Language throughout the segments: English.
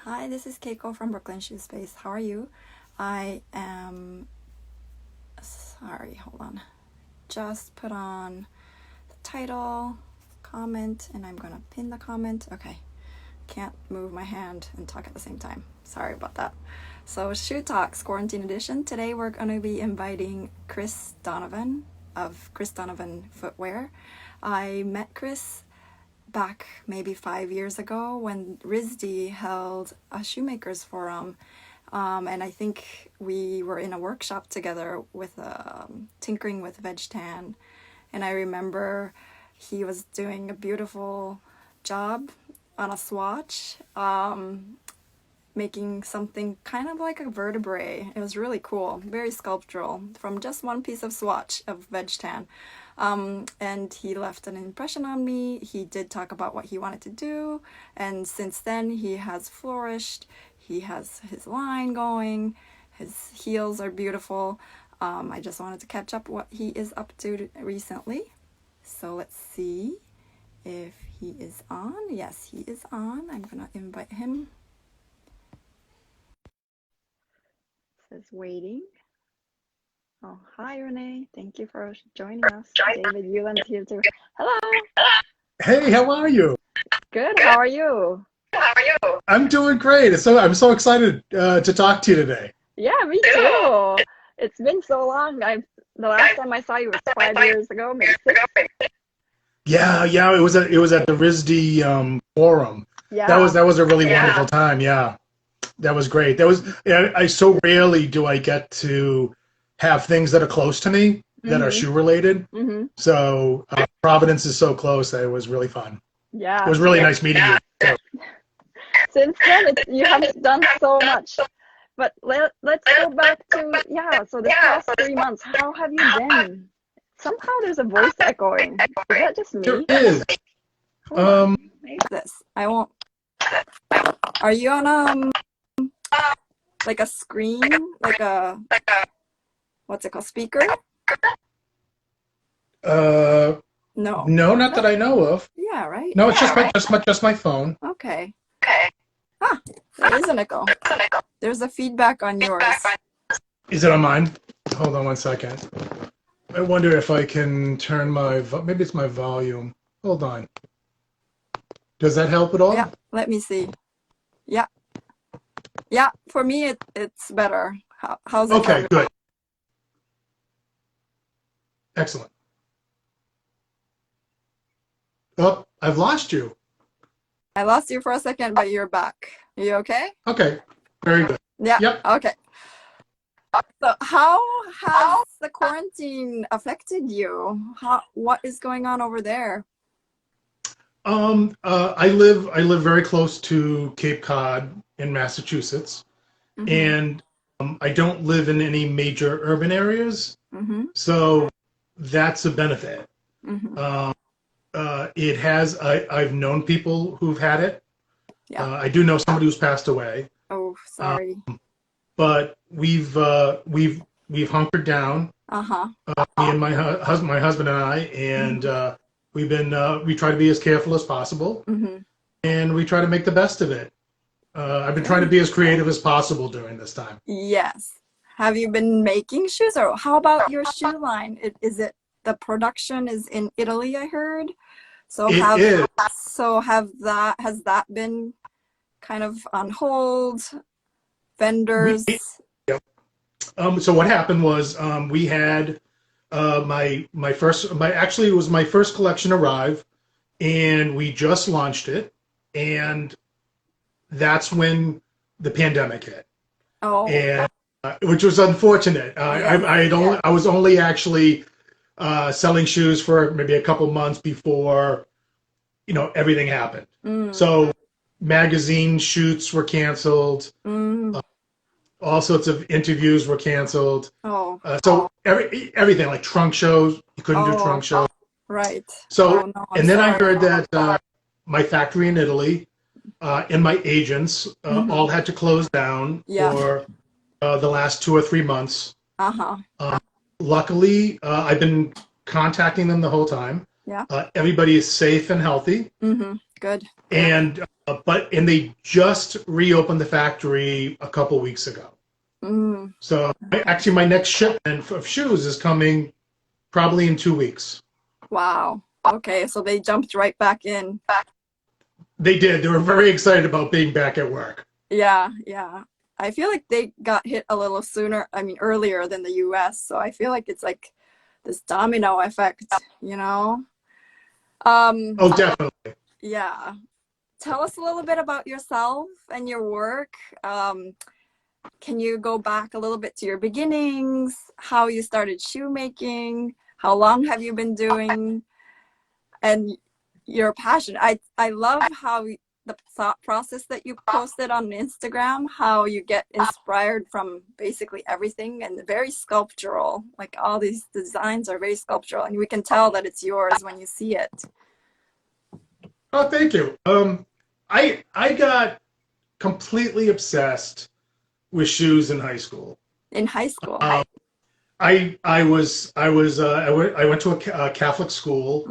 Hi, this is Keiko from Brooklyn Shoe Space. How are you? I am sorry, hold on. Just put on the title, comment, and I'm gonna pin the comment. Okay, can't move my hand and talk at the same time. Sorry about that. So, Shoe Talks Quarantine Edition. Today we're gonna be inviting Chris Donovan of Chris Donovan Footwear. I met Chris back maybe 5 years ago when RISD held a shoemakers forum, and I think we were in a workshop together with tinkering with veg tan, and I remember he was doing a beautiful job on a swatch, making something kind of like a vertebrae. It was really cool, very sculptural, from just one piece of swatch of veg tan. And he left an impression on me. He did talk about what he wanted to do, and since then he has flourished. He has his line going. His heels are beautiful. I just wanted to catch up what he is up to recently. So let's see if he is on. Yes, he is on. I'm gonna invite him. It says waiting. Oh, hi, Renee. Thank you for joining us. David Yulan's here too. Hello. Hey, how are you? Good. How are you? I'm doing great. I'm so excited to talk to you today. Yeah, me too. It's been so long. The last time I saw you was 5 years ago, maybe six. Yeah, it was at the RISD forum. Yeah. That was a really wonderful time. Yeah, that was great. I so rarely do I get to have things that are close to me that are shoe related. Mm-hmm. So Providence is so close that it was really fun. Yeah. It was really nice meeting you. So. Since then, you have done so much. But let's go back to, so the past 3 months, how have you been? Somehow there's a voice echoing. Is that just me? There is. This. I won't. Are you on like a screen? Like a, what's it called? Speaker? No. No, not that I know of. Yeah, right? No, it's just my phone. Okay. There is an echo. There's a feedback on yours. Is it on mine? Hold on one second. I wonder if I can turn maybe it's my volume. Hold on. Does that help at all? Yeah, let me see. Yeah. Yeah, for me it's better. How's it? Okay, good. Excellent. Oh, I've lost you. I lost you for a second, but you're back. Are you okay? Okay, very good. Yeah. Yep. Okay. So how has the quarantine affected you? What is going on over there? I live very close to Cape Cod in Massachusetts, and I don't live in any major urban areas, so that's a benefit. It has. I've known people who've had it. Yeah. I do know somebody who's passed away. Oh, sorry. But we've hunkered down. Me and my husband and I, and we try to be as careful as possible, and we try to make the best of it. I've been trying to be as creative as possible during this time. Yes. Have you been making shoes, or how about your shoe line? The production is in Italy, I heard. So has that been kind of on hold? Vendors. So what happened was we had actually it was my first collection arrive, and we just launched it, and that's when the pandemic hit. Oh. And which was unfortunate. I was only actually selling shoes for maybe a couple months before everything happened. So magazine shoots were canceled. All sorts of interviews were canceled. So everything, like trunk shows, you couldn't do trunk shows. Right. So then I heard that my factory in Italy and my agents all had to close down for the last 2 or 3 months. Luckily, I've been contacting them the whole time. Yeah. Everybody is safe and healthy. Good. And and they just reopened the factory a couple weeks ago. So actually, my next shipment of shoes is coming probably in 2 weeks. Wow. Okay, so they jumped right back in. They did. They were very excited about being back at work. Yeah, yeah. I feel like they got hit a little sooner, I mean, earlier than the US. So I feel like it's like this domino effect, you know? Oh, definitely. Yeah. Tell us a little bit about yourself and your work. Can you go back a little bit to your beginnings, how you started shoemaking, how long have you been doing, and your passion? I love how the thought process that you posted on Instagram, how you get inspired from basically everything and very sculptural. Like all these designs are very sculptural, and we can tell that it's yours when you see it. Oh, thank you. I got completely obsessed with shoes in high school. In high school. I went to a Catholic school,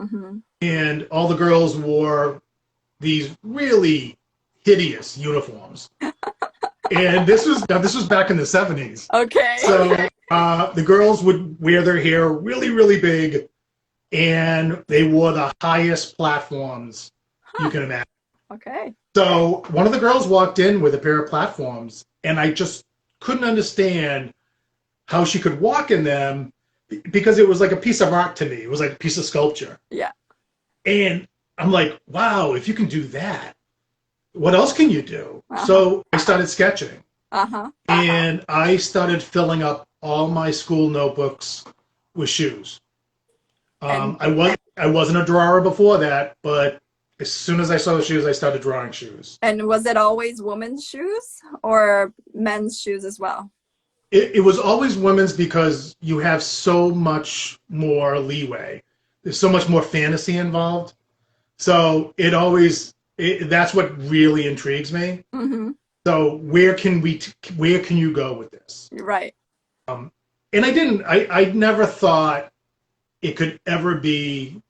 and all the girls wore these really hideous uniforms. And this was back in the 70s. Okay. So the girls would wear their hair really, really big, and they wore the highest platforms you can imagine. Okay. So one of the girls walked in with a pair of platforms, and I just couldn't understand how she could walk in them, because it was like a piece of art to me. It was like a piece of sculpture. Yeah. And I'm like, wow, if you can do that, what else can you do? So I started sketching. And I started filling up all my school notebooks with shoes. I wasn't a drawer before that, but as soon as I saw the shoes, I started drawing shoes. And was it always women's shoes or men's shoes as well? It was always women's, because you have so much more leeway. There's so much more fantasy involved. So that's what really intrigues me. So where can you go with this? Right. And I never thought it could ever be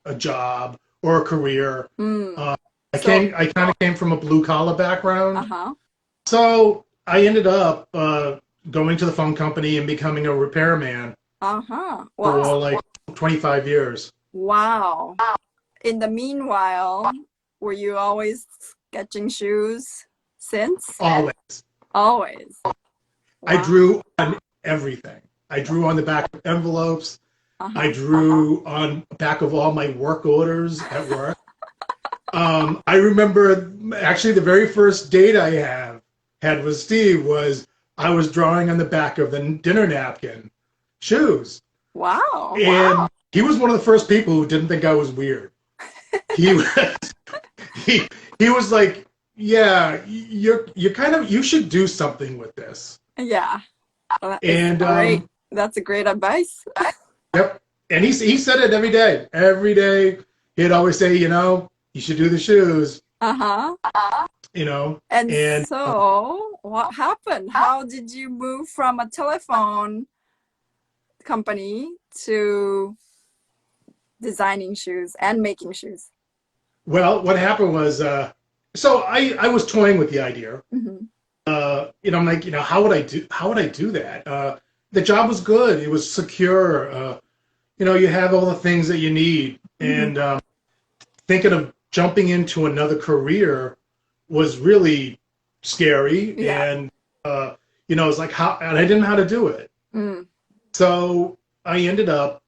a job or a career. I kind of came from a blue collar background. So I ended up going to the phone company and becoming a repairman for like 25 years. Wow. In the meanwhile, were you always sketching shoes since? Always. Always. Wow. I drew on everything. I drew on the back of envelopes. I drew on the back of all my work orders at work. I remember actually the very first date I had with Steve was I was drawing on the back of the dinner napkin shoes. Wow. And he was one of the first people who didn't think I was weird. He was like, yeah, you should do something with this. Yeah. Well, great. That's a great advice. Yep. And he said it every day. Every day he'd always say, you should do the shoes. And so what happened? How did you move from a telephone company to designing shoes and making shoes? Well, what happened was, so I was toying with the idea. I'm like, how would I do that? The job was good. It was secure. You have all the things that you need. And thinking of jumping into another career was really scary. Yeah. And, it's like, and I didn't know how to do it. So I ended up,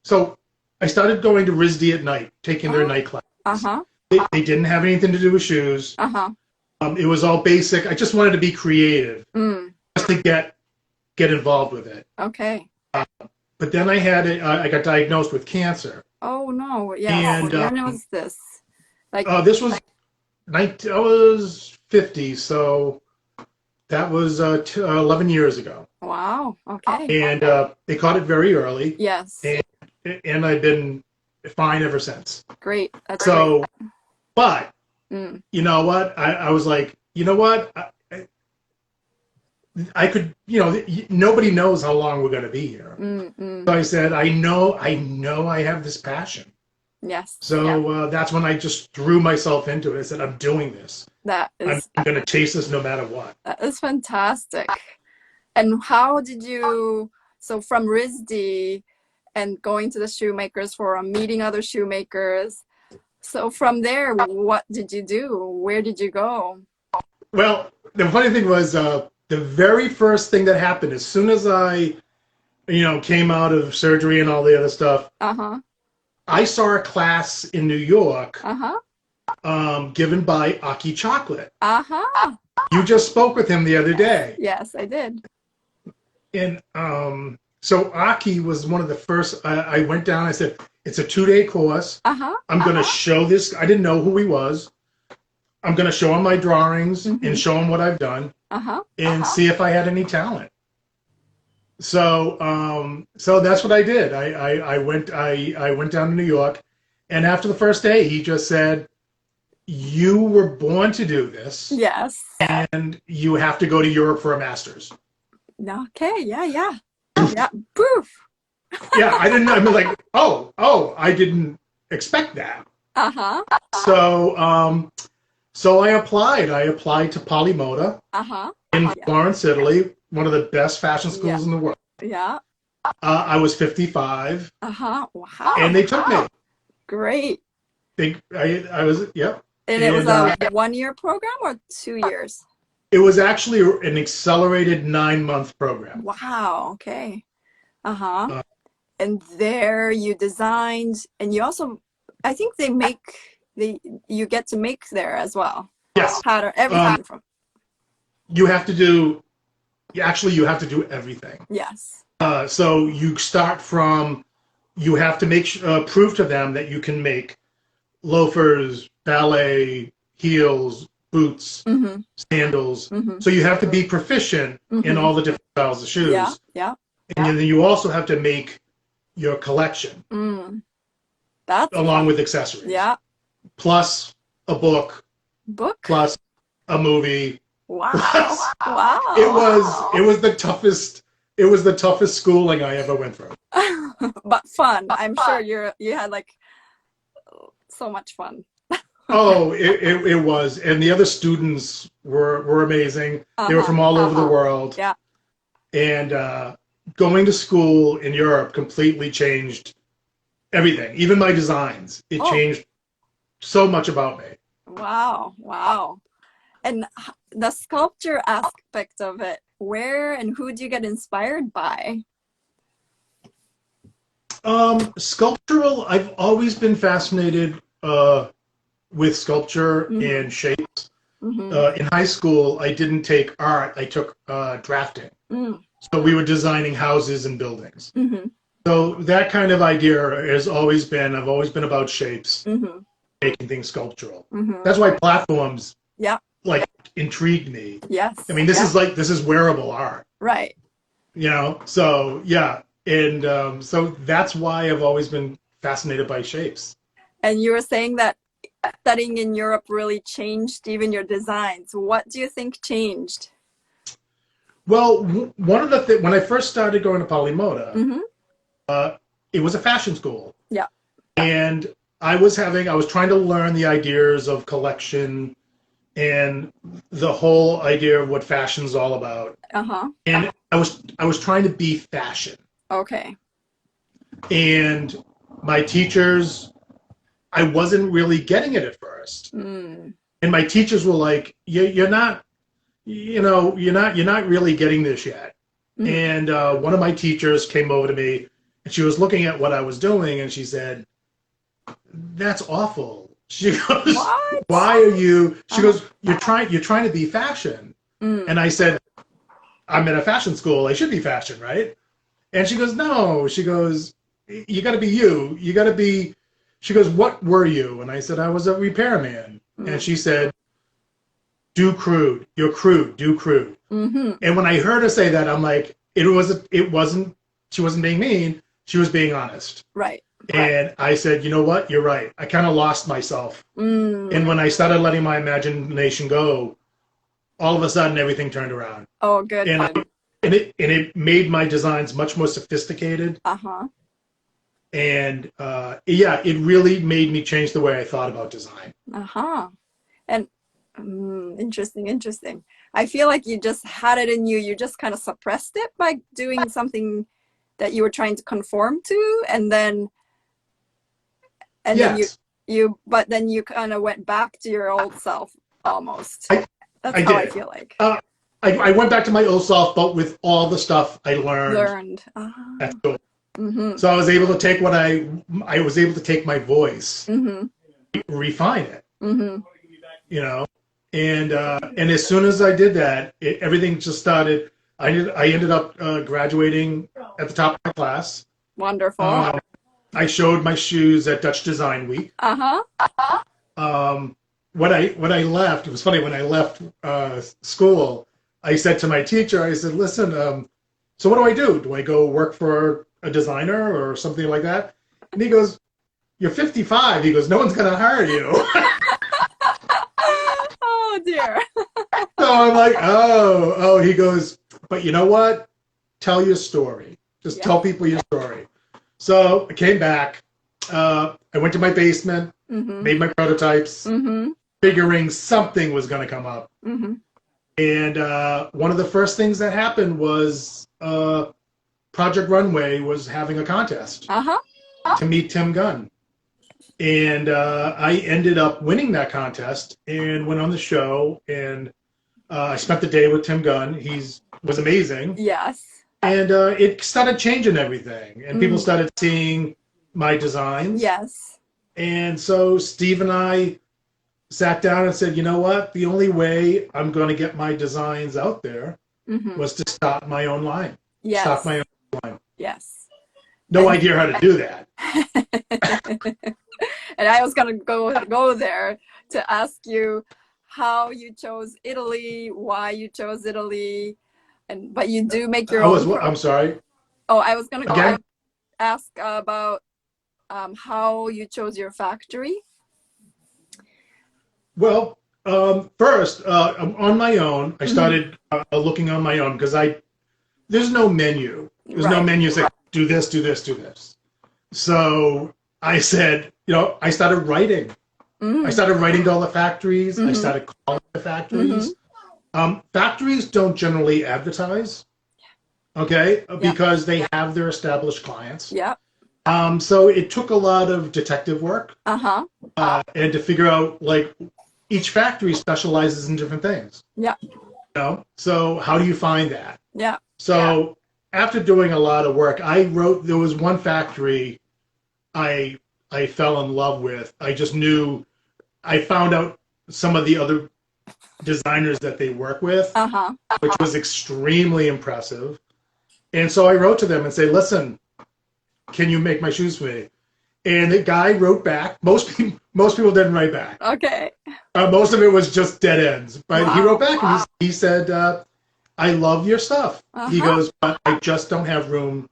so I started going to RISD at night, taking their night class. They didn't have anything to do with shoes. It was all basic. I just wanted to be creative, just to get involved with it. Okay. But then I got diagnosed with cancer. Oh no! Yeah. And when was this? This was I was 50, so that was 11 years ago. Wow. Okay. And they caught it very early. Yes. And I've been fine ever since. Great. That's so. Great. But you know what? I was like, you know what? I could, nobody knows how long we're going to be here. So I said, I know I have this passion. Yes. So that's when I just threw myself into it. I said, I'm doing this. That I'm is going to chase this no matter what. that is fantastic. And how did you, so from RISD and going to the shoemakers forum, meeting other shoemakers. So from there, what did you do? Where did you go? Well, the funny thing was the very first thing that happened as soon as I, came out of surgery and all the other stuff, Uh-huh. I saw a class in New York Uh-huh. given by Aki Chocolate. Uh-huh. You just spoke with him the other day. Yes, I did. And so Aki was one of the first. I went down. I said, it's a 2-day course. Uh-huh. I'm going to show this. I didn't know who he was. I'm going to show him my drawings and show him what I've done and see if I had any talent. So so that's what I did. I went down to New York, and after the first day, he just said, you were born to do this. Yes. And you have to go to Europe for a master's. Okay. Yeah. Yeah. Poof. Yeah, I didn't know. I mean, like, oh, I didn't expect that. Uh-huh. So I applied. I applied to PoliModa in Florence, Italy, one of the best fashion schools in the world. Yeah. I was 55. Wow. And they took me. Great. I was, yep. And it was a 1-year program or 2 years? It was actually an accelerated 9-month program. Wow. Okay. And there you designed, and you also, I think you get to make there as well. Yes. Pattern, everything from. You have to do everything. Yes. So you start from, you have to make prove to them that you can make loafers, ballet, heels, boots, sandals. So you have to be proficient in all the different styles of shoes. Yeah. And then you also have to make your collection. That's along with accessories. Yeah. Plus a book. Plus a movie. Wow. Wow. It was the toughest schooling I ever went through. But fun. I'm sure you had like so much fun. Oh, it was. And the other students were amazing. They were from all over the world. Yeah. And going to school in Europe completely changed everything. Even my designs. It changed so much about me. Wow. Wow. And the sculpture aspect of it, where and who do you get inspired by? Sculptural, I've always been fascinated with sculpture and shapes. In high school, I didn't take art, I took drafting. So we were designing houses and buildings. So that kind of idea has always been, I've always been about shapes, making things sculptural. That's why platforms like intrigued me. Yes. I mean, this is wearable art. Right. You know, so yeah. And so that's why I've always been fascinated by shapes. And you were saying that studying in Europe really changed even your designs. What do you think changed? Well, one of the things, when I first started going to PoliModa, it was a fashion school. Yeah. And I was trying to learn the ideas of collection and the whole idea of what fashion's all about. And I was trying to be fashion. Okay. And my teachers, I wasn't really getting it at first. And my teachers were like, you're not really getting this yet. And one of my teachers came over to me and she was looking at what I was doing and she said, that's awful. She goes, what? Why are you, she goes, you're trying to be fashion. And I said, I'm in a fashion school. I should be fashion, right? And she goes, no. She goes, you got to be you. You got to be, she goes, what were you? And I said, I was a repairman. And she said, do crude. You're crude. Do crude. And when I heard her say that, I'm like, she wasn't being mean. She was being honest. Right. And I said, you know what? You're right. I kind of lost myself. And when I started letting my imagination go, all of a sudden everything turned around. Oh, good. And it made my designs much more sophisticated. And And yeah, it really made me change the way I thought about design. Uh-huh. And interesting. I feel like you just had it in you. You just kind of suppressed it by doing something that you were trying to conform to, and then Yes. but then you kind of went back to your old self almost. That's I how I did. feel like. I went back to my old self, but with all the stuff I learned at school. Mm-hmm. So I was able to take I was able to take my voice, Mm-hmm. refine it, Mm-hmm. you know, and as soon as I did that, everything just started. I ended up graduating at the top of my class. Wonderful. I showed my shoes at Dutch Design Week. Uh-huh. When I left, it was funny. When I left school, I said to my teacher, I said, "Listen, so what do I do? Do I go work for a designer or something like that?" And he goes, "You're 55." He goes, "No one's gonna hire you." Oh dear. So I'm like, oh. He goes, "But you know what? Tell your story. Just tell people your story." So I came back. I went to my basement, made my prototypes, figuring something was going to come up. And one of the first things that happened was Project Runway was having a contest to meet Tim Gunn. And I ended up winning that contest and went on the show. And I spent the day with Tim Gunn. He was amazing. Yes. And it started changing everything. And people started seeing my designs. Yes. And so Steve and I sat down and said, you know what? The only way I'm going to get my designs out there was to start my own line. Yes. Start my own line. Yes. No idea how to do that. And I was going to go there to ask you how you chose Italy, why you chose Italy, but you do make your own. I'm sorry. Oh, I was going to Again? ask about how you chose your factory. Well, first, on my own, I started looking on my own because there's no menu. There's no menu saying, do this, do this, do this. So I said, I started writing. I started writing to all the factories. I started calling the factories. Factories don't generally advertise, okay, because they have their established clients. Yeah. So it took a lot of detective work and to figure out, like, each factory specializes in different things. Yeah. So how do you find that? Yeah. So after doing a lot of work, there was one factory I fell in love with. I just knew, I found out some of the other designers that they work with, which was extremely impressive. And so I wrote to them and said, listen, can you make my shoes for me? And the guy wrote back. Most people didn't write back. Okay. Most of it was just dead ends. But he wrote back and he said, I love your stuff. He goes, but I just don't have room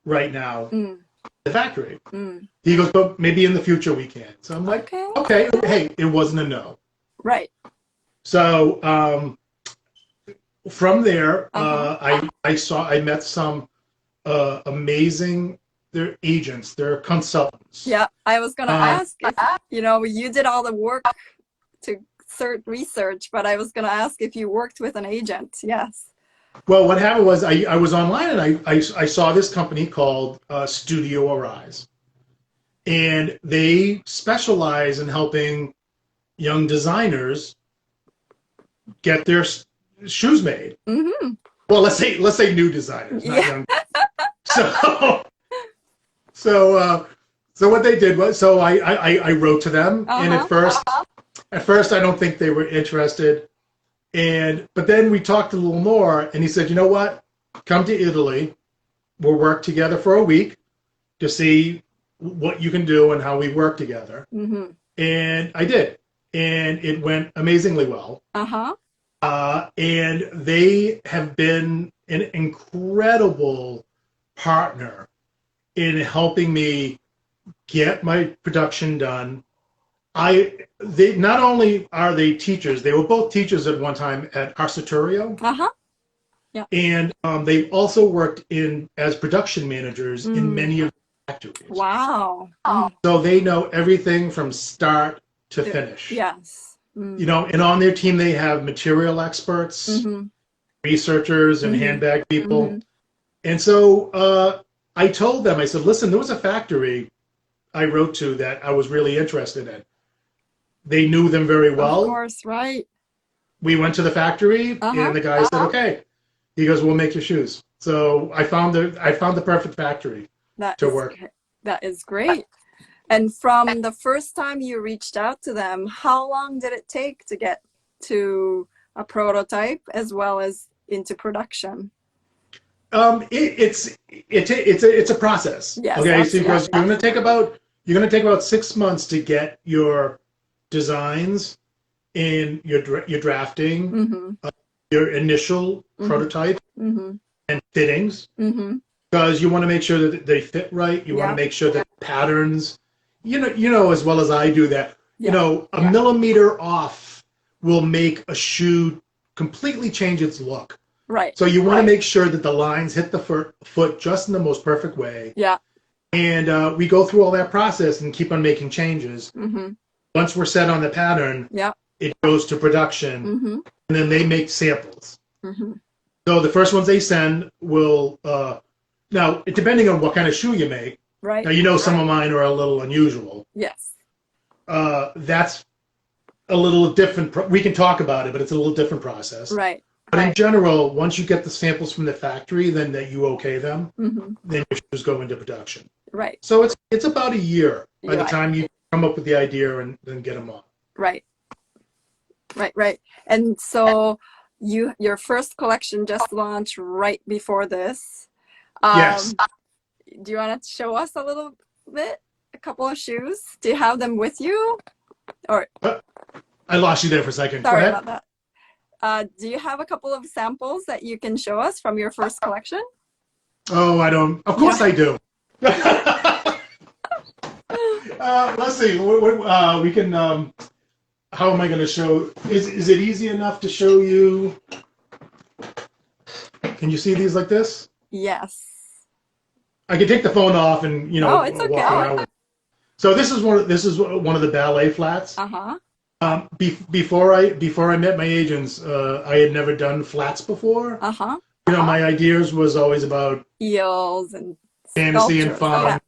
right now in the factory. He goes, but maybe in the future we can. So I'm like, okay. Hey, it wasn't a no. Right. So from there, I met some amazing, they're agents, they're consultants. Yeah, I was going to ask if, you did all the work to research, but I was going to ask if you worked with an agent. Yes. Well, what happened was I was online and I saw this company called Studio Arise. And they specialize in helping young designers get their shoes made. Well, let's say new designers, not young. So what they did was, so I wrote to them, and at first I don't think they were interested, but then we talked a little more, and he said, you know what, come to Italy, we'll work together for a week to see what you can do and how we work together. And I did, and it went amazingly well. And they have been an incredible partner in helping me get my production done. They not only are they teachers, they were both teachers at one time at Arsatorio. Yeah. And they also worked as production managers in many of factories. Wow. So they know everything from start to finish. Yes. You know, and on their team they have material experts, Mm-hmm. researchers, and Mm-hmm. handbag people. Mm-hmm. And so I told them, I said, listen, there was a factory I wrote to that I was really interested in. They knew them very well. Of course, right. We went to the factory, and the guy said, okay. He goes, we'll make your shoes. So I found the perfect factory to work. That is great. And from the first time you reached out to them, how long did it take to get to a prototype as well as into production? It's a process. Yes, Okay, so because you're going to take about 6 months to get your designs in your drafting, Mm-hmm. Your initial prototype Mm-hmm. and fittings, because you want to make sure that they fit right. You want to make sure that patterns, you know as well as I do that. You know, a millimeter off will make a shoe completely change its look. Right. So you want to make sure that the lines hit the foot just in the most perfect way. Yeah. And we go through all that process and keep on making changes. Mm-hmm. Once we're set on the pattern, it goes to production, and then they make samples. Mm-hmm. So the first ones they send will, now, depending on what kind of shoe you make, right. Now, you know, some of mine are a little unusual. Yes. That's a little different. We can talk about it, but it's a little different process. Right. But in general, once you get the samples from the factory, then that you okay them, then your shoes go into production. Right. So it's about a year by the time you come up with the idea and then get them on. Right. Right. And so your first collection just launched right before this. Yes. Do you want to show us a little bit? A couple of shoes? Do you have them with you? Or I lost you there for a second. Sorry about that. Do you have a couple of samples that you can show us from your first collection? Oh, I don't. Of course I do. Let's see. We can. How am I going to show? Is it easy enough to show you? Can you see these like this? Yes. I can take the phone off and Oh, it's okay. walk around. So this is one of the ballet flats. Before I met my agents, I had never done flats before. You know, my ideas was always about eels and fantasy and fun. Yeah.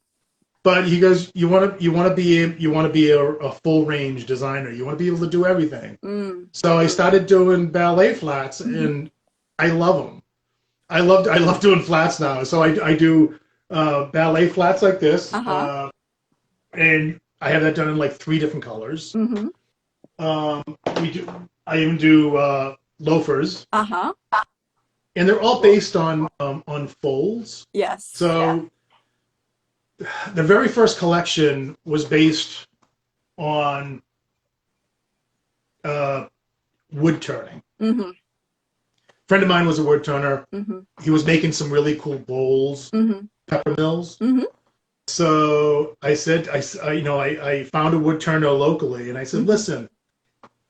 But he goes, you want to be a full range designer. You want to be able to do everything. So I started doing ballet flats, and I love them. I love doing flats now. So I do ballet flats like this, and I have that done in like 3 different colors. I even do loafers. And they're all based on folds. Yes. So the very first collection was based on wood turning. Friend of mine was a wood turner. He was making some really cool bowls, pepper mills. So I said, I found a wood turner locally, and I said, listen,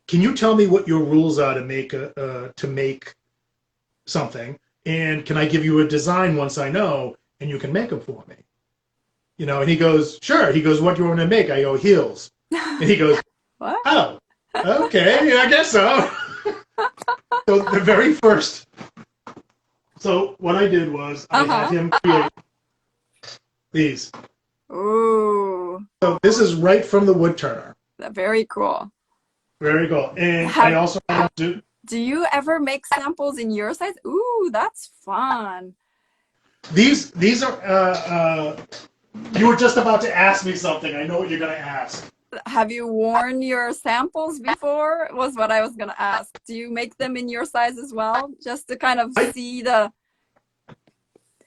can you tell me what your rules are to make something, and can I give you a design once I know, and you can make them for me? You know, and he goes, sure. He goes, what do you want to make? I go, heels. And he goes, what? Oh, okay, yeah, I guess so. So the very first, so what I did was I had him create these. Ooh. So this is right from the wood turner. Very cool. Very cool. And I also do you ever make samples in your size? Ooh, that's fun. These are you were just about to ask me something. I know what you're going to ask. Have you worn your samples before? Was what I was going to ask. Do you make them in your size as well? Just to kind of see the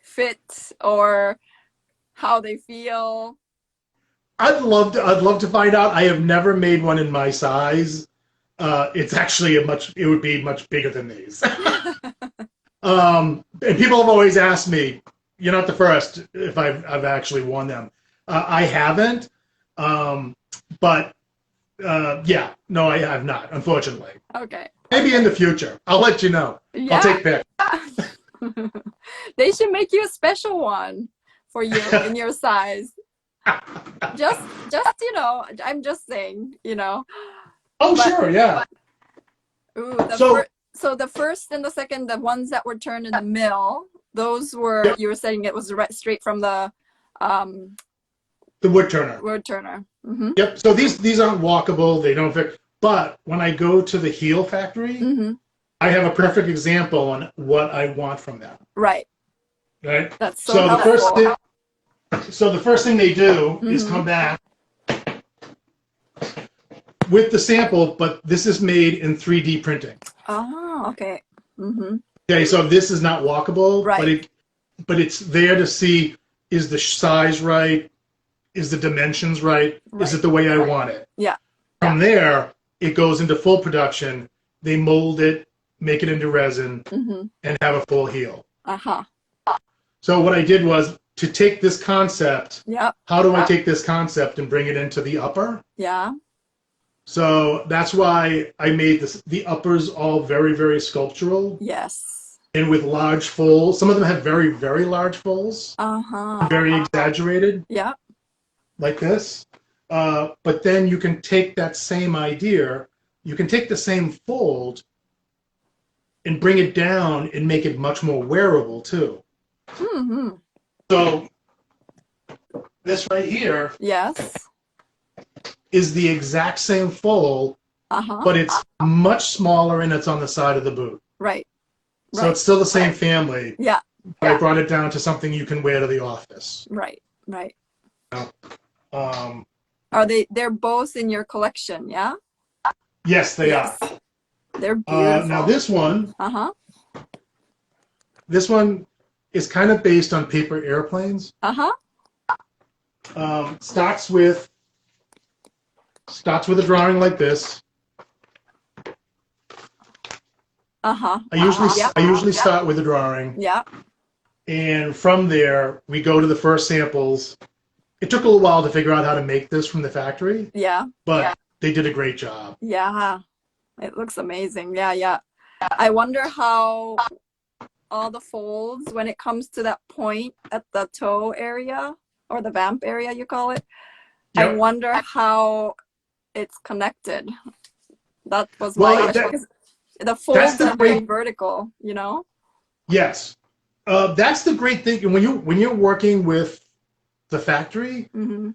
fit or how they feel? I'd love to find out. I have never made one in my size. It's actually it would be much bigger than these. And people have always asked me, you're not the first, if I've actually worn them. I haven't, but yeah, no, I have not, unfortunately. Okay. Maybe in the future. I'll let you know. Yeah. I'll take pics. They should make you a special one. for you in your size. Just you know, I'm just saying, you know. Oh, sure, yeah. Ooh, So the first and the second, the ones that were turned in the mill, those were, you were saying it was straight from the wood turner. wood turner. Mm-hmm. Yep. So these aren't walkable. They don't fit. But when I go to the heel factory, Mm-hmm. I have a perfect example on what I want from them. Right. Right. That's so helpful. The first thing they do is come back with the sample, but this is made in 3D printing. Oh, okay. Mm-hmm. Okay, so this is not walkable, right. but it's there to see, is the size right? Is the dimensions right? Is it the way I want it? Yeah. From there, it goes into full production. They mold it, make it into resin, and have a full heel. Uh-huh. So what I did was to take this concept. Yeah. How do I take this concept and bring it into the upper? Yeah. So that's why I made the uppers all very, very sculptural. Yes. And with large folds. Some of them have very, very large folds. Uh-huh. Very exaggerated. Yeah. Like this. But then you can take that same idea, you can take the same fold and bring it down and make it much more wearable too. Mm-hmm. So this right here, yes, is the exact same fold, but it's much smaller and it's on the side of the boot. Right. So it's still the same family. Yeah. But I brought it down to something you can wear to the office. Right. Right. Are they're both in your collection, yeah? Yes, they are. They're beautiful. Now this one, this one is kind of based on paper airplanes. Starts with a drawing like this. I usually start with a drawing. Yeah. And from there, we go to the first samples. It took a little while to figure out how to make this from the factory. Yeah. But they did a great job. Yeah. It looks amazing. Yeah, yeah. I wonder how all the folds, when it comes to that point at the toe area, or the vamp area, you call it, I wonder how it's connected. That was my question. The folds are very vertical, you know? Yes. That's the great thing. When you're working with the factory, you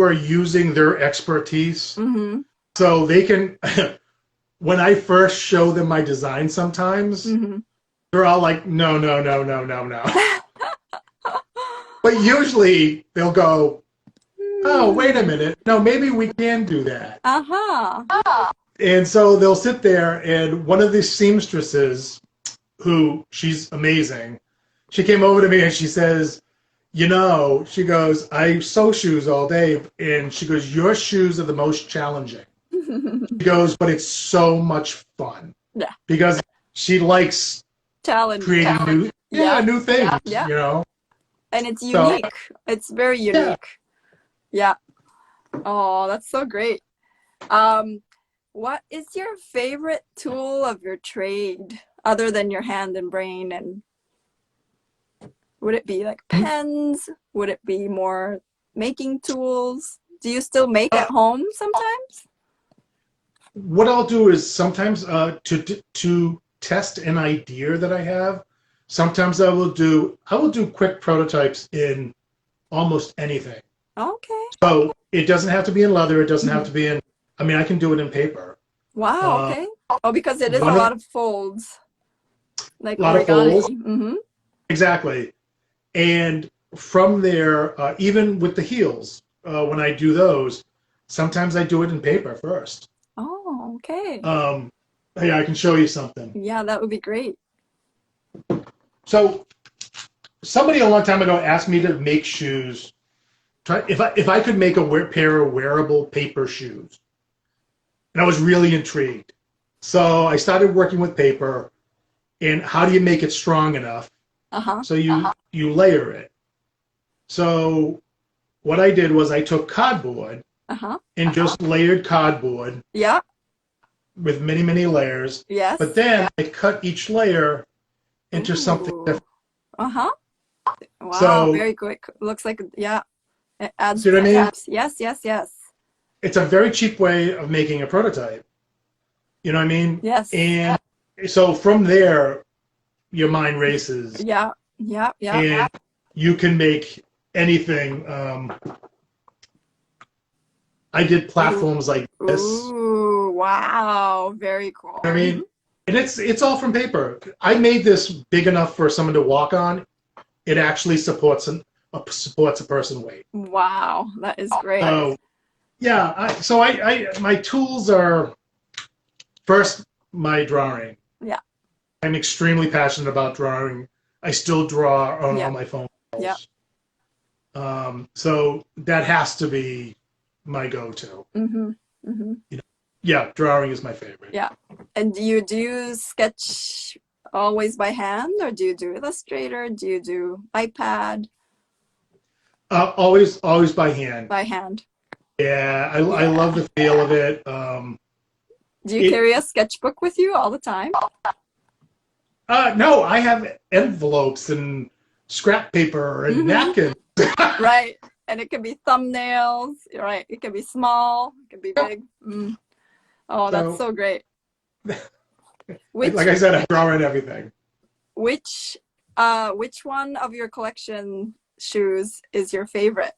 are using their expertise. So they can, when I first show them my design sometimes, they're all like, no. But usually they'll go, oh, wait a minute. No, maybe we can do that. And so they'll sit there, and one of these seamstresses, who she's amazing, she came over to me and she says, you know, she goes, I sew shoes all day. And she goes, your shoes are the most challenging. She goes, but it's so much fun. Yeah. Because she likes creating new things, you know. And it's unique. It's very unique. Yeah. Oh, that's so great. What is your favorite tool of your trade other than your hand and brain? And would it be like pens? Would it be more making tools? Do you still make at home sometimes? What I'll do is sometimes to test an idea that I have, sometimes I will do quick prototypes in almost anything. Okay. So it doesn't have to be in leather. It doesn't have to be in, I mean, I can do it in paper. Wow, okay. Oh, because it is a lot of folds. Like a lot origami. of folds. Exactly. And from there, even with the heels, when I do those, sometimes I do it in paper first. Oh, okay. Hey, I can show you something. Yeah, that would be great. So somebody a long time ago asked me to make shoes. If I could make a pair of wearable paper shoes. And I was really intrigued. So I started working with paper, and how do you make it strong enough? So you layer it. So what I did was I took cardboard and just layered cardboard. Yeah. With many, many layers. Yes. But then I cut each layer into something different. Uh-huh. Wow, So, very quick. Looks like, yeah, it adds see what I mean? steps. Yes, yes, yes. It's a very cheap way of making a prototype. You know what I mean? Yes. And so from there, your mind races, Yeah, yeah, yeah. and you can make anything. I did Ooh, platforms like this. ooh, wow, very cool. I Hmm. mean, and it's all from paper. I made this big enough for someone to walk on. It actually supports a person weight. Wow, that is great. So yeah, I my tools are first my drawing. Yeah, I'm extremely passionate about drawing. I still draw on yeah, all my phone yeah. calls. So that has to be my go-to. Mm-hmm. Mm-hmm. Yeah, drawing is my favorite. Yeah. And do you sketch always by hand, or do you do Illustrator? Do you do iPad? Always by hand. By hand. Yeah, I Yeah. love the feel of it. Do you It carry a sketchbook with you all the time? No, I have envelopes and scrap paper and Mm-hmm. napkins. Right. And it can be thumbnails, right? It can be small, it can be big. Mm. Oh, that's So, so great. Which like I said, I draw in everything. which one of your collection shoes is your favorite?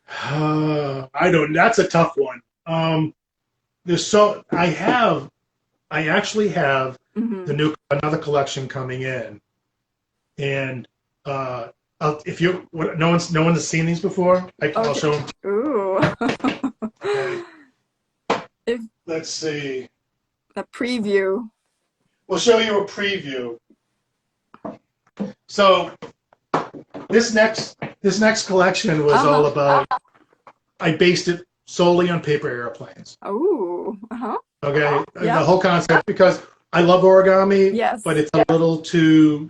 I don't. That's a tough one. There's so I actually have Mm-hmm. another collection coming in, and if you no one's seen these before, I'll Okay. show them. Ooh. Okay. If Let's see. a preview. We'll show you a preview. So this next collection was all about. I based it solely on paper airplanes. Oh, uh-huh. Okay, Yeah. the whole concept, because I love origami, Yes. but it's a little too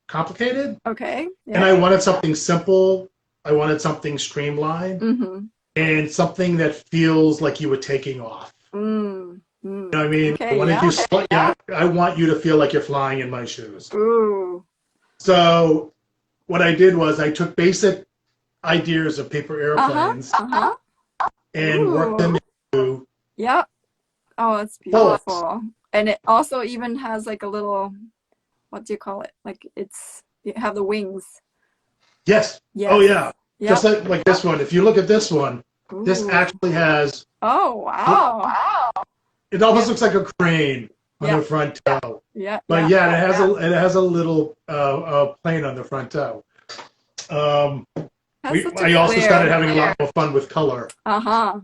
complicated, Okay. and Yeah. I wanted something simple. I wanted something streamlined Mm-hmm. and something that feels like you were taking off. Mm. You Mm. know what I mean? Okay, I wanted yeah. yeah, I want you to feel like you're flying in my shoes. Ooh. So what I did was I took basic ideas of paper Uh-huh. airplanes Uh-huh. and worked them Ooh. into Yeah. Oh, it's bullets. beautiful. And it also even has like a little, what do you call it? Like you have the wings. Yes. Yes. Oh yeah. Yep. Just like this one. If you look at this one, this Ooh. actually has. Oh, wow. It almost Yeah. looks like a crane on Yeah. the front toe. Yeah. But Yeah. yeah, it has a little plane on the front toe. Has such a I also flair. started having a lot more fun with color. Uh-huh.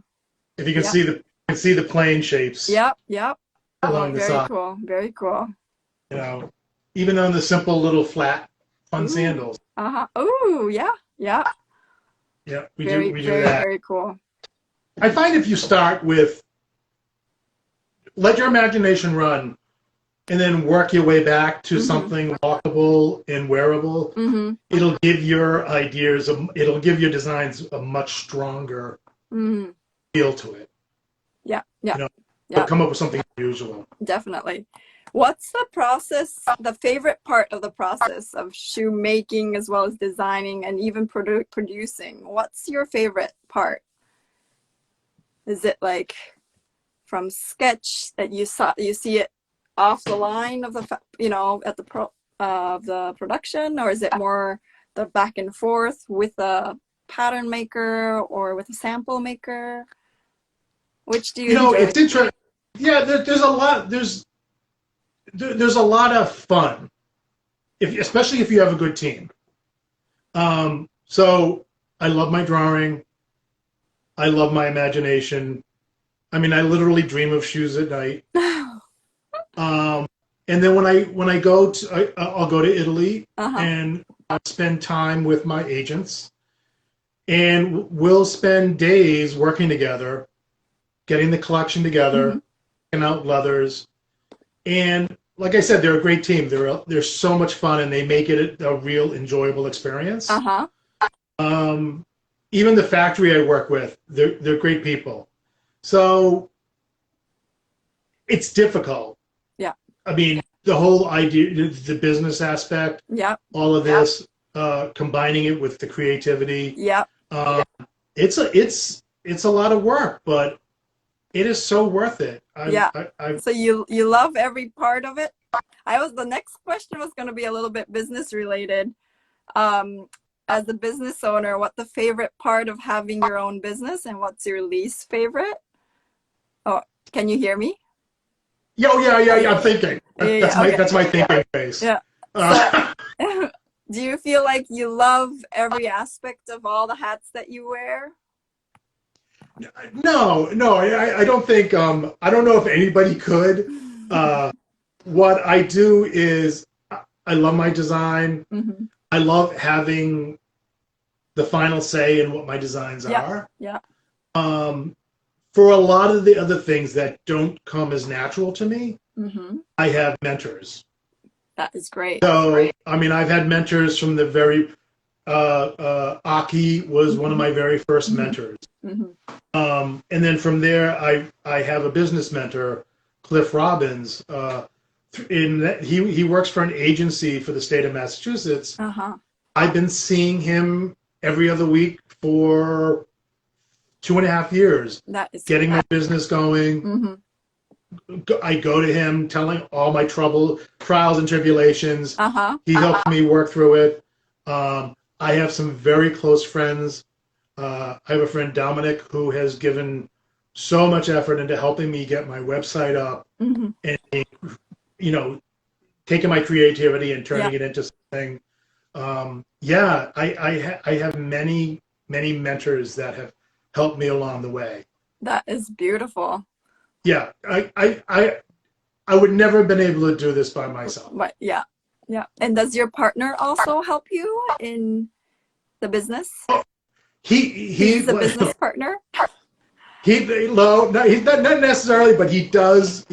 If you can Yeah. see the plane shapes Yep. Yep. Oh, along the very side. cool. Very cool. You know, even on the simple little flat fun Ooh. sandals. Uh-huh. Ooh, yeah. Yeah. Yeah, we Very, do very, that. very cool. I find if you start with let your imagination run and then work your way back to something walkable and wearable, Mm-hmm. it'll give your ideas, it'll give your designs a much stronger Mm-hmm. feel to it. Yeah. Yeah. You know, Yeah. come up with something unusual. Definitely. What's the process, the favorite part of the process of shoemaking as well as designing and even producing? What's your favorite part? Is it like from sketch that you see it off the line of the at the production, or is it more the back and forth with a pattern maker or with a sample maker? Which do you enjoy? It's interesting. Yeah, there's a lot. There's a lot of fun, especially if you have a good team. So I love my drawing. I love my imagination. I mean, I literally dream of shoes at night. And then when I go to, I'll go to Italy and I'll spend time with my agents, and we'll spend days working together, getting the collection together, picking out leathers, and like I said, they're a great team. They're so much fun, and they make it a real enjoyable experience. Even the factory I work with, they're great people. So it's difficult. Yeah. I mean, the whole idea, the business aspect, Yep. all of this, combining it with the creativity. Yep. It's a lot of work, but it is so worth it. Yeah. So you love every part of it? The next question was going to be a little bit business related. As a business owner, what the favorite part of having your own business and what's your least favorite? Oh, can you hear me? Yeah, I'm thinking. That's my thinking face. Yeah. So, do you feel like you love every aspect of all the hats that you wear? No, I don't think, I don't know if anybody could. What I do is I love my design. Mm-hmm. I love having the final say in what my designs are. Yeah. For a lot of the other things that don't come as natural to me, mm-hmm. I have mentors. That is great. So, I mean, I've had mentors from the very, Aki was mm-hmm. one of my very first mm-hmm. mentors. Mm-hmm. And then from there, I have a business mentor, Cliff Robbins. He works for an agency for the state of Massachusetts. Uh-huh. I've been seeing him every other week for 2.5 years. That is getting my business going. Mm-hmm. I go to him telling all my trials and tribulations. Uh-huh. He helps me work through it. I have some very close friends. I have a friend, Dominic, who has given so much effort into helping me get my website up mm-hmm. and, taking my creativity and turning it into something. I have many, many mentors that have helped me along the way. That is beautiful. Yeah, I would never have been able to do this by myself. But yeah. And does your partner also help you in the business? He's a business partner. He's not necessarily, but he does.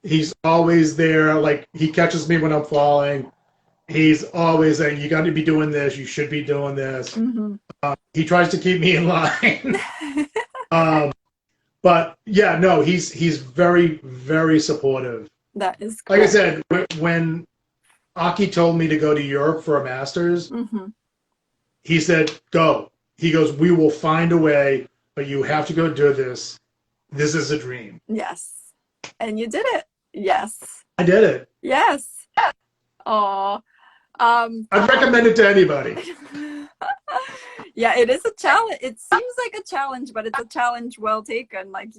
He's always there. Like, he catches me when I'm falling. He's always saying, "You got to be doing this. You should be doing this." Mm-hmm. He tries to keep me in line. But yeah, no, he's very, very supportive. That is cool. Like I said, when Aki told me to go to Europe for a master's, mm-hmm. he said, "Go." He goes, "We will find a way, but you have to go do this. This is a dream." Yes. And you did it. Yes. I did it. Yes. Oh. I'd recommend it to anybody. Yeah, it is a challenge. It seems like a challenge, but it's a challenge well taken. Like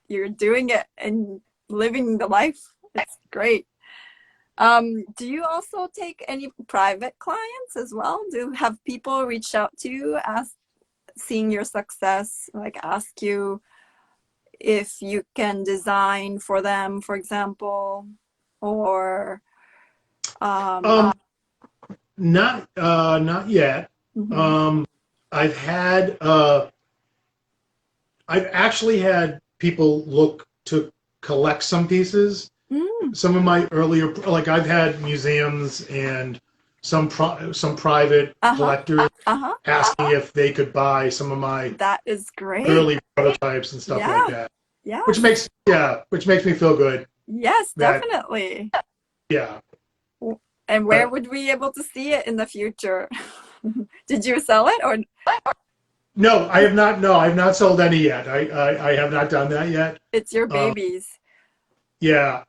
you're doing it and living the life. It's great. Do you also take any private clients as well? Do have people reach out to you, seeing your success, like ask you if you can design for them, for example, or not yet. mm-hmm. I've actually had people look to collect some pieces. Some of my earlier, like, I've had museums and some private collectors asking if they could buy some of my that is great early prototypes and stuff like that. Yeah. Which makes me feel good. Yes, definitely. Yeah. And where would we be able to see it in the future? Did you sell it or? No, I have not. No, I've not sold any yet. I have not done that yet. It's your babies. Yeah,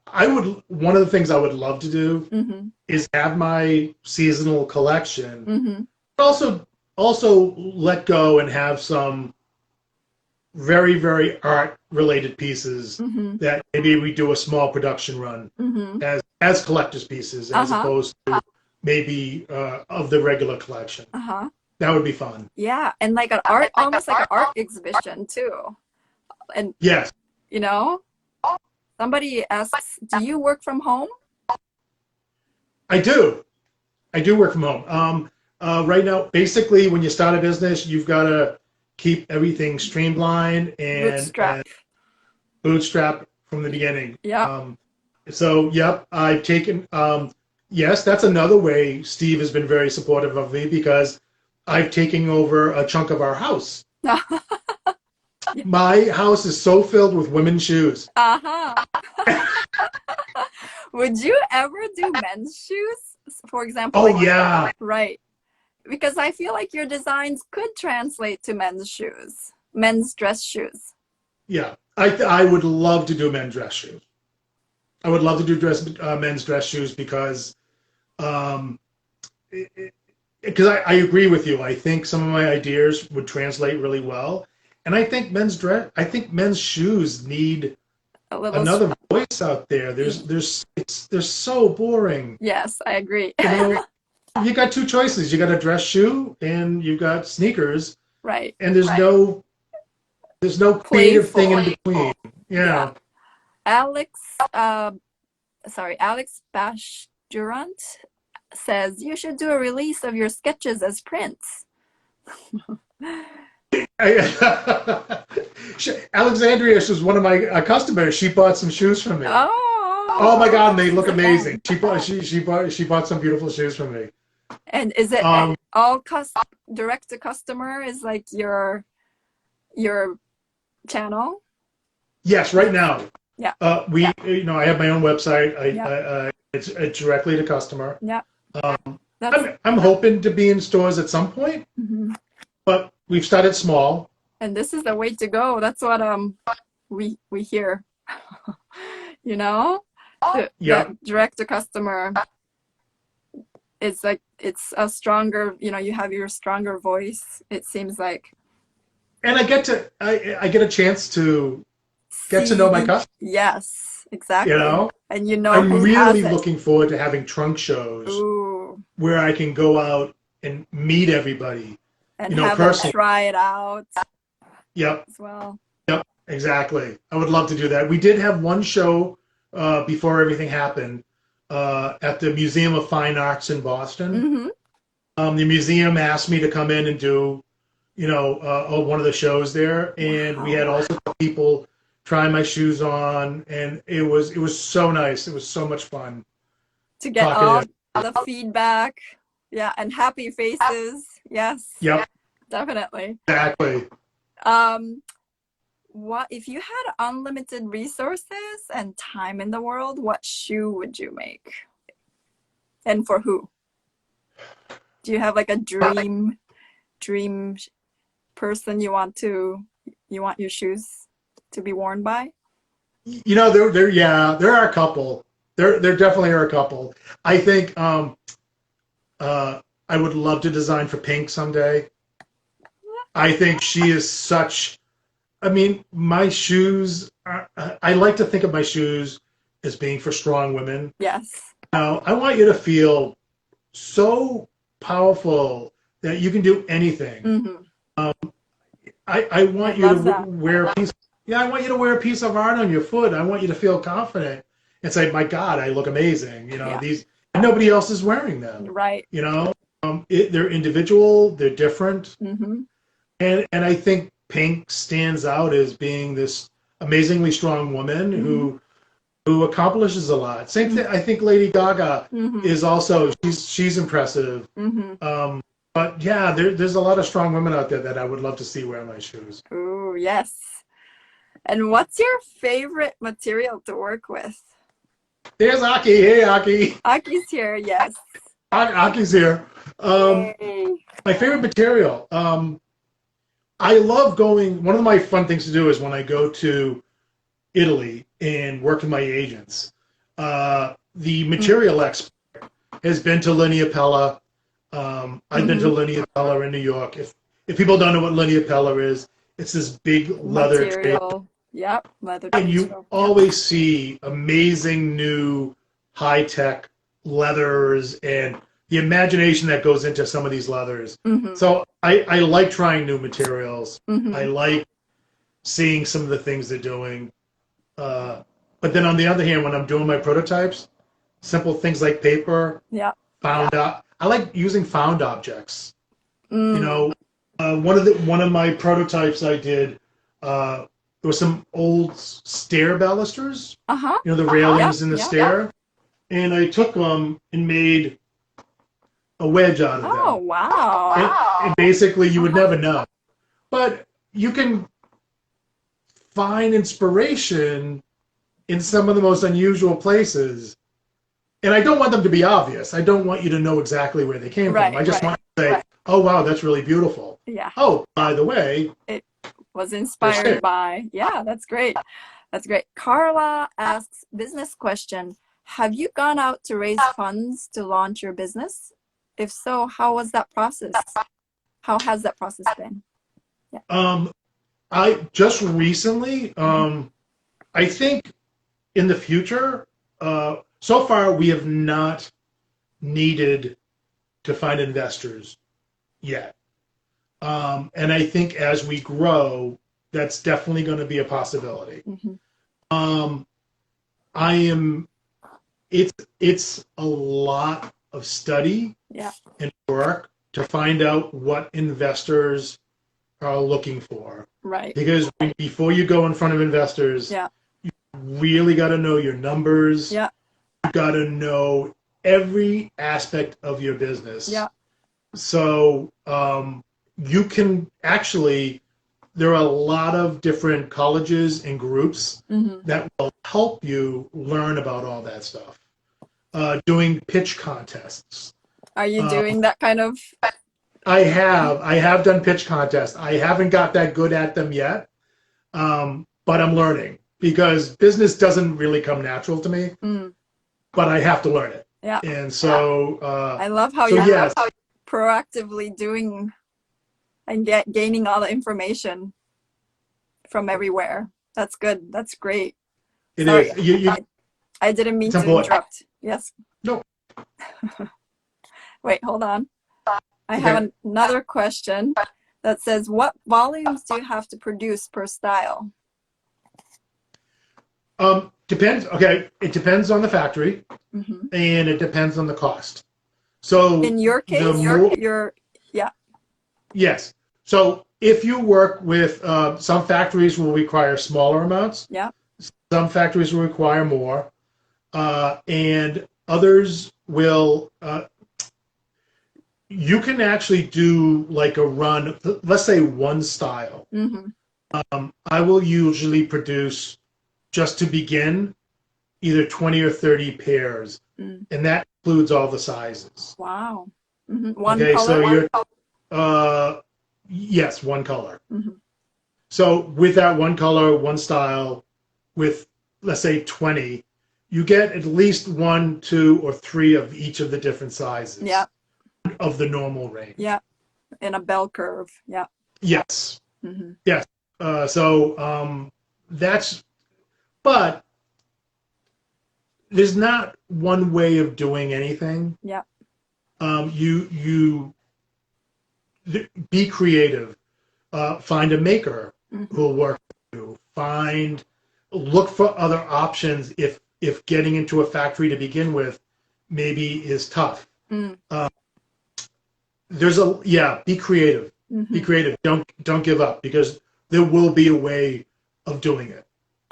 one of the things I would love to do mm-hmm. is have my seasonal collection. Mm-hmm. Also let go and have some very, very art related pieces mm-hmm. that maybe we do a small production run mm-hmm. as collector's pieces as opposed to maybe of the regular collection. That would be fun. Yeah, and like almost like an art exhibition too. And yes, somebody asks, do you work from home? I do work from home. Right now, basically, when you start a business, you've got to keep everything streamlined and bootstrap from the beginning. Yeah. I've taken. Yes, that's another way Steve has been very supportive of me, because I've taken over a chunk of our house. My house is so filled with women's shoes. Uh-huh. Would you ever do men's shoes? For example, Oh yeah, right. Because I feel like your designs could translate to men's shoes, men's dress shoes. yeah. I would love to do men's dress shoes. I would love to do men's dress shoes because um, I agree with you. I think some of my ideas would translate really well, and I think men's shoes need A little. another voice out there. They're so boring. Yes, I agree. You know, you got two choices. You got a dress shoe and you got sneakers, Right. and there's no creative thing in between. Yeah. Alex Bashdurant says you should do a release of your sketches as prints. Alexandria is one of my customers. She bought some shoes from me. Oh my God, and they look amazing. She bought some beautiful shoes from me. And is it all direct to customer? Is like your channel? Yes, right now. Yeah. I have my own website. It's directly to customer. Yeah. I'm hoping to be in stores at some point, but we've started small. And this is the way to go. That's what we hear. You know, direct to customer. It's like it's a stronger. You have your stronger voice. It seems like. And I get a chance to get to know my customer. Yes, exactly. And I'm really looking forward to having trunk shows where I can go out and meet everybody and have them try it out. Yep. As well. Yep. Exactly. I would love to do that. We did have one show before everything happened at the Museum of Fine Arts in Boston. The museum asked me to come in and do one of the shows there, and we had also people try my shoes on, and it was so nice. It was so much fun to get all the feedback, and happy faces. Yes. Yep. Definitely. Exactly. What if you had unlimited resources and time in the world? What shoe would you make, and for who? Do you have like a dream person you want your shoes to be worn by? There are a couple. There definitely are a couple. I think I would love to design for Pink someday. I think she is such. I mean, my shoes. I like to think of my shoes as being for strong women. Yes. Now, I want you to feel so powerful that you can do anything. I want you to wear a piece. Yeah, I want you to wear a piece of art on your foot. I want you to feel confident and say, "My God, I look amazing." These, and nobody else is wearing them. Right. They're individual. They're different. And I think Pink stands out as being this amazingly strong woman who accomplishes a lot. Same thing. I think Lady Gaga is also she's impressive. But yeah, there's a lot of strong women out there that I would love to see wear my shoes. Oh yes. And what's your favorite material to work with? There's Aki. Hey, Aki. Aki's here. Yes. Aki's here. My favorite material. I love going. One of my fun things to do is when I go to Italy and work with my agents. The material expert has been to Linea Pella. I've been to Linea Pella in New York. If people don't know what Linea Pella is, it's this big leather material. Yep, leather. And you always see amazing new high-tech leathers and the imagination that goes into some of these leathers. So I like trying new materials. I like seeing some of the things they're doing. But then on the other hand, when I'm doing my prototypes, simple things like paper, I like using found objects. One of my prototypes I did, there was some old stair balusters. The railings in the stair. And I took them and made a wedge out of them. Oh, wow. And basically, you would never know. But you can find inspiration in some of the most unusual places. And I don't want them to be obvious. I don't want you to know exactly where they came from. I just want to say, oh, wow, that's really beautiful. Yeah. Oh, by the way, it was inspired by, yeah, that's great. That's great. Carla asks, business question. Have you gone out to raise funds to launch your business? If so, how was that process? How has that process been? Yeah. I just recently, I think in the future, so far we have not needed to find investors yet. And I think as we grow, that's definitely going to be a possibility. It's a lot of study and work to find out what investors are looking for. Right. Because before you go in front of investors, you really got to know your numbers. Yeah. You got to know every aspect of your business. Yeah. So you can actually, there are a lot of different colleges and groups that will help you learn about all that stuff. Doing pitch contests. Are you doing that kind of? I have done pitch contests. I haven't got that good at them yet, but I'm learning because business doesn't really come natural to me, but I have to learn it. Yeah. And so I love how you're proactively doing and gaining all the information from everywhere. That's good. That's great. It is. I didn't mean to interrupt. Yes. No. Wait, hold on. I have another question that says, what volumes do you have to produce per style? Depends. Okay, it depends on the factory, and it depends on the cost. So in your case, yes. So if you work with some factories will require smaller amounts. Yeah. Some factories will require more, and others will. You can actually do like a run. Let's say one style. I will usually produce, just to begin, either 20 or 30 pairs, and that includes all the sizes. Wow. One color? So you're, yes, one color. So with that one color, one style, with, let's say, 20, you get at least 1, 2, or 3 of each of the different sizes. Yeah. Of the normal range. Yeah. In a bell curve. Yeah. Yes. Yes. So that's, but there's not one way of doing anything. Yeah. You be creative. Find a maker who'll work with you. Look for other options if getting into a factory to begin with maybe is tough. Be creative. Be creative. Don't give up, because there will be a way of doing it.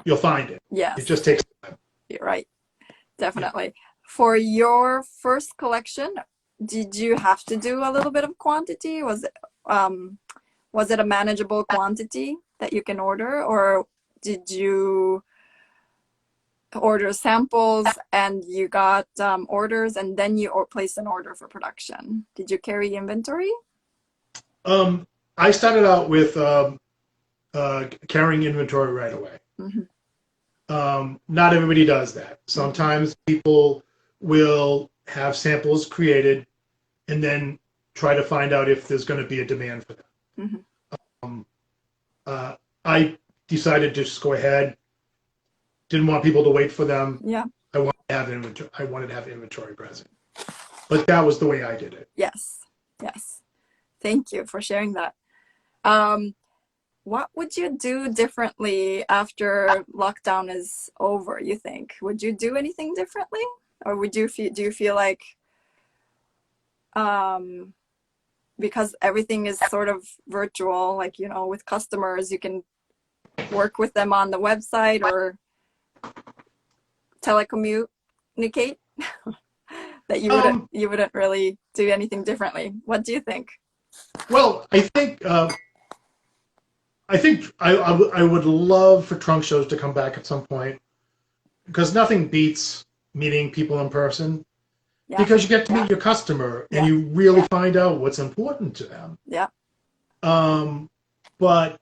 You'll find it. Yes. It just takes time. You're right. Definitely. Yeah. For your first collection, did you have to do a little bit of quantity? Was it a manageable quantity that you can order, or did you order samples and you got orders and then you placed an order for production? Did you carry inventory? I started out with carrying inventory right away. Not everybody does that. Sometimes people will have samples created and then try to find out if there's going to be a demand for them. I decided to just go ahead. Didn't want people to wait for them. Yeah. I wanted to have inventory. I wanted to have inventory present. But that was the way I did it. Yes. Yes. Thank you for sharing that. What would you do differently after lockdown is over, you think? Would you do anything differently? Or do you feel like because everything is sort of virtual, like, with customers, you can work with them on the website or telecommunicate, that you wouldn't really do anything differently? What do you think? Well, I think I think I would love for trunk shows to come back at some point because nothing beats meeting people in person Yeah. because you get to meet your customer and Yeah. you really find out what's important to them. Yeah. But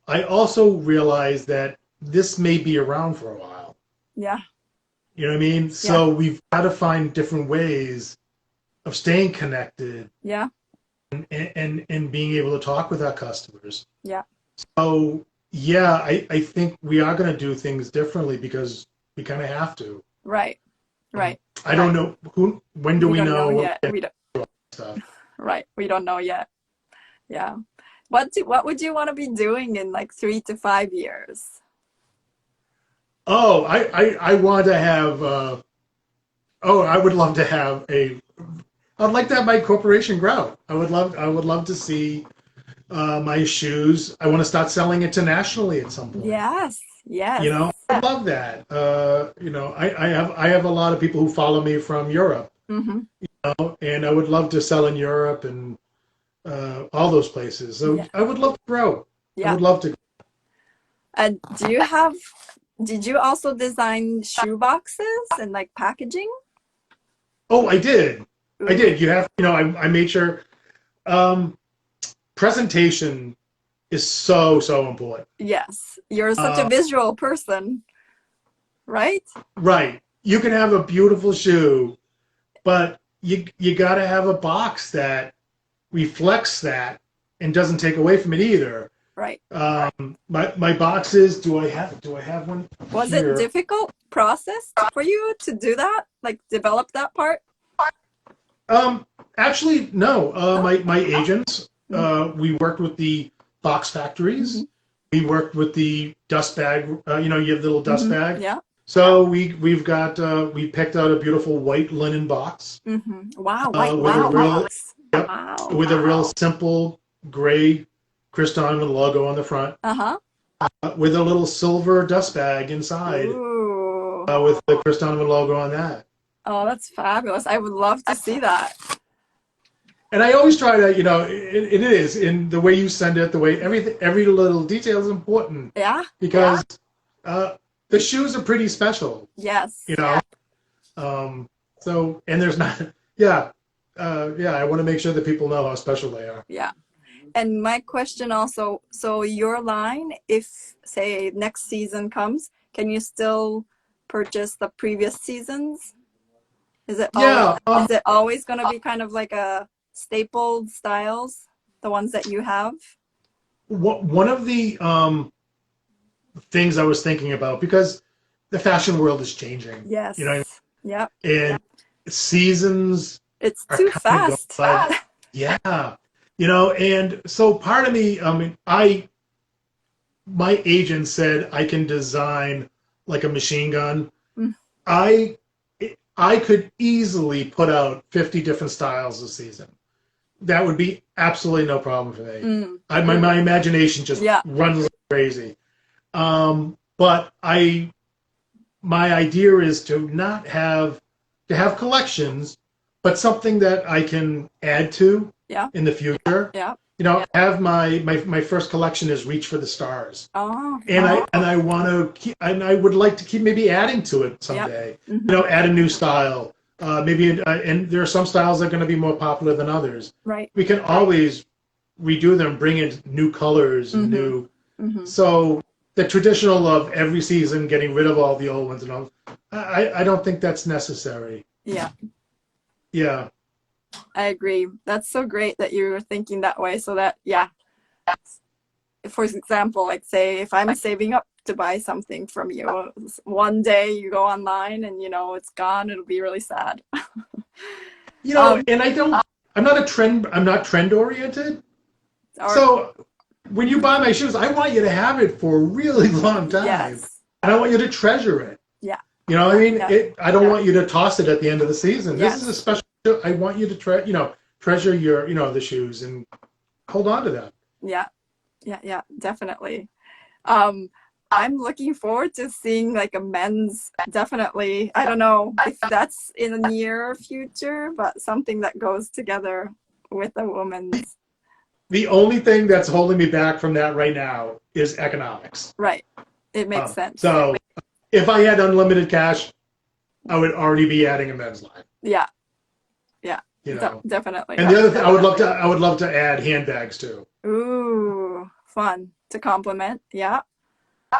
I also realize that this may be around for a while. Yeah. You know what I mean? So we've got to find different ways of staying connected Yeah. and being able to talk with our customers. Yeah. So yeah, I think we are going to do things differently because we kind of have to. Right. Right. I don't know when do we don't know yet. We don't. stuff. Right. We don't know yet. Yeah. What would you want to be doing in like 3 to 5 years? Oh, I want to have. I would love to have I'd like to have my corporation grow. I would love to see my shoes. I want to start selling internationally at some point. Yes. Yes. You know, I love that. You know, I have a lot of people who follow me from Europe. Mm-hmm. You know, and I would love to sell in Europe and all those places. So I would love to grow. Yeah. I would love to. Did you also design shoe boxes and like packaging? Oh, I did. I did. You have, you know, I made sure presentation is so important. Yes. You're such a visual person, right? Right. You can have a beautiful shoe, but you got to have a box that reflects that and doesn't take away from it either. Right. My boxes, do I have one? Was here? it difficult process for you to do that? Like develop that part? Actually, no. My agents, we worked with the box factories. Mm-hmm. We worked with the dust bag. You know, you have the little dust bag. Yeah. So we picked out a beautiful white linen box. Mm-hmm. Wow. White with a real, box. yep, Wow. with a real simple gray Chris Donovan logo on the front. Uh-huh. With a little silver dust bag inside. Ooh. With the Chris Donovan logo on that. Oh, that's fabulous. I would love to see that. And I always try to, you know, it is in the way you send it, the way every little detail is important. Yeah. Because the shoes are pretty special. Yes. You know. So, and there's not. I want to make sure that people know how special they are. Yeah. And my question also, so your line, if say next season comes, can you still purchase the previous seasons? Is it always going to be kind of like a stapled styles, the ones that you have? One of the things I was thinking about, because the fashion world is changing. Yes. You know. Yeah. And seasons. It's too fast. Yeah. You know, and so part of me, I mean, my agent said I can design like a machine gun. Mm. I could easily put out 50 different styles a season. That would be absolutely no problem for me. My imagination just runs like crazy. But my idea is to not have collections, but something that I can add to in the future. Yeah. You know, have my first collection is Reach for the Stars. Oh. And I want to keep, and I would like to keep maybe adding to it someday. Mm-hmm. You know, add a new style. And there are some styles that are going to be more popular than others. Right. We can always redo them, bring in new colors, and new. Mm-hmm. So the traditional of every season getting rid of all the old ones and all, I don't think that's necessary. Yeah. Yeah. I agree. That's so great that you're thinking that way. So that, for example, like say if I'm saving up to buy something from you, one day you go online and, you know, it's gone, it'll be really sad. You know, and I'm not trend oriented. So when you buy my shoes, I want you to have it for a really long time. Yes. And I want you to treasure it. Yeah. You know what I mean? I don't want you to toss it at the end of the season. Yes. This is a special. I want you to treasure your, you know, the shoes and hold on to them. Yeah, definitely. I'm looking forward to seeing like a men's, definitely. I don't know if that's in the near future, but something that goes together with a woman's. The only thing that's holding me back from that right now is economics. Right. It makes sense. So if I had unlimited cash, I would already be adding a men's line. Yeah. Yeah. You know, definitely. and the other thing, I would love to add handbags too. Ooh, fun to compliment. Yeah.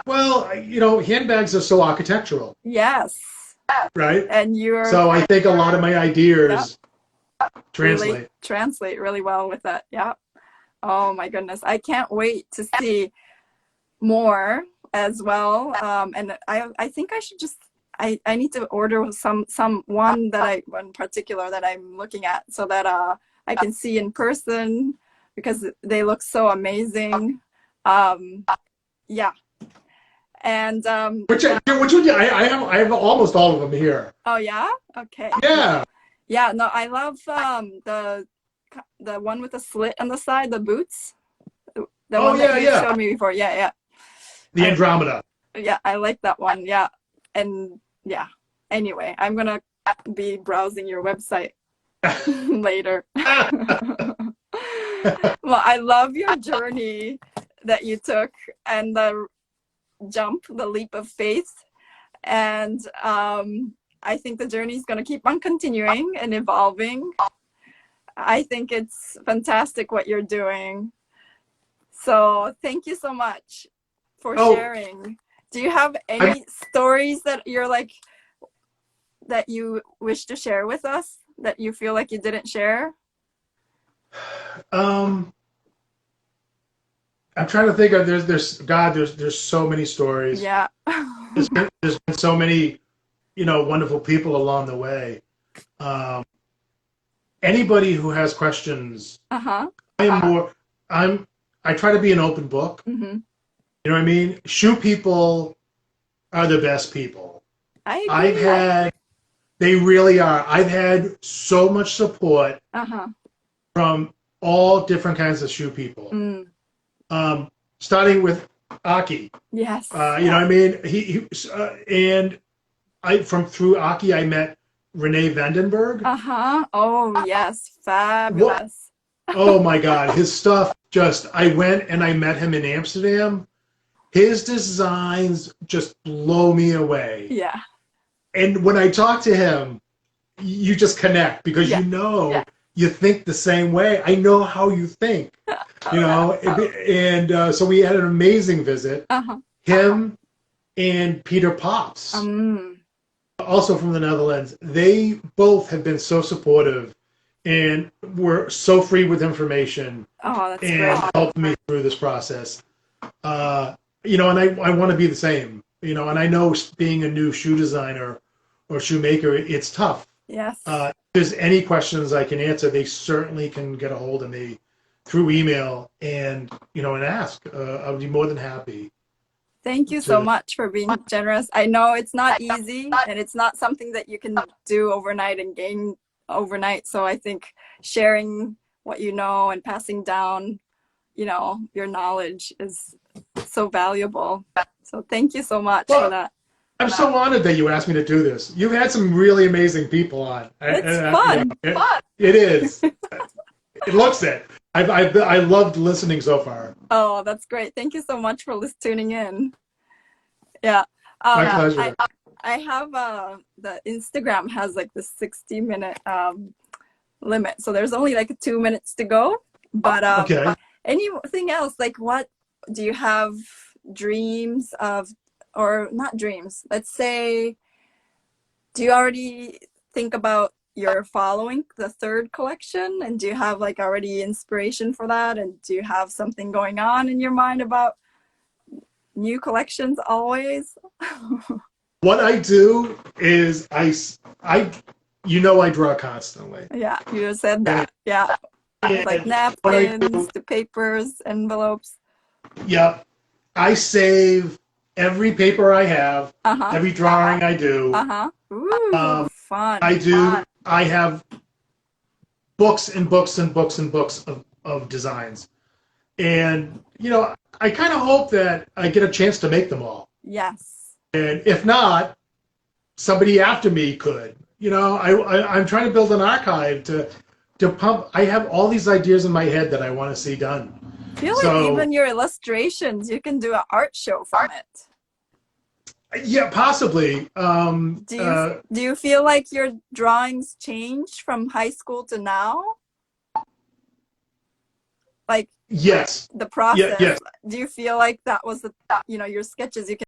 Well, you know, handbags are so architectural. Yes. Right. And so I think a lot of my ideas translate really well with that. Yeah. Oh my goodness. I can't wait to see more as well. And I think I should just, I need to order one particular that I'm looking at so that I can see in person because they look so amazing. Yeah. And which one? I have almost all of them here. Oh yeah. Okay. Yeah. Yeah. No, I love the one with the slit on the side, the boots. The one that you showed me before. Yeah, yeah. The Andromeda. Yeah, I like that one. Yeah. And yeah. Anyway, I'm gonna be browsing your website later. Well, I love your journey that you took and the leap of faith. And I think the journey is going to keep on continuing and evolving. I think it's fantastic what you're doing. So thank you so much for sharing. Do you have any stories that you're like, that you wish to share with us that you feel like you didn't share? I'm trying to think of there's so many stories. Yeah. there's been so many, you know, wonderful people along the way. Anybody who has questions, I try to be an open book. Mm-hmm. You know what I mean? Shoe people are the best people. I agree. They really are. I've had so much support from all different kinds of shoe people. Starting with Aki. Yes. You know what I mean? Through Aki, I met Renee Vandenberg. Oh, yes. Fabulous. Oh my God. His stuff I went and I met him in Amsterdam. His designs just blow me away. Yeah. And when I talk to him, you just connect because you think the same way. I know how you think, you know, and so we had an amazing visit. Him and Peter Pops, also from the Netherlands. They both have been so supportive and were so free with information and great. helped me through this process. You know, and I want to be the same, you know, and I know being a new shoe designer or shoemaker, it's tough. Yes. If there's any questions I can answer, they certainly can get a hold of me through email and, you know, and ask. I would be more than happy. Thank you so much for being generous. I know it's not easy and it's not something that you can do overnight and gain overnight. So I think sharing what you know and passing down, you know, your knowledge is so valuable. So thank you so much for that. I'm so honored that you asked me to do this. You've had some really amazing people on. It's fun. You know, it is. It looks it. I loved listening so far. Oh, that's great. Thank you so much for tuning in. Yeah. My pleasure. I have the Instagram has like the 60-minute limit. So there's only like 2 minutes to go. But anything else? Like, what do you have dreams of, or not dreams? Let's say, do you already think about your following the third collection, and do you have like already inspiration for that, and do you have something going on in your mind about new collections always? What I do is I draw constantly. Yeah, you said that. Yeah, like napkins, the papers, envelopes. Yeah, I save every paper I have, every drawing I do. Ooh, fun. I do. Fun. I have books and books and books and books of designs. And, you know, I kind of hope that I get a chance to make them all. Yes. And if not, somebody after me could. You know, I'm trying to build an archive to pump. I have all these ideas in my head that I want to see done. I feel like So even your illustrations, you can do an art show from it. yeah, possibly. Do you feel like your drawings changed from high school to now? Like yes. the process. Yes. Do you feel like that was the, your sketches you can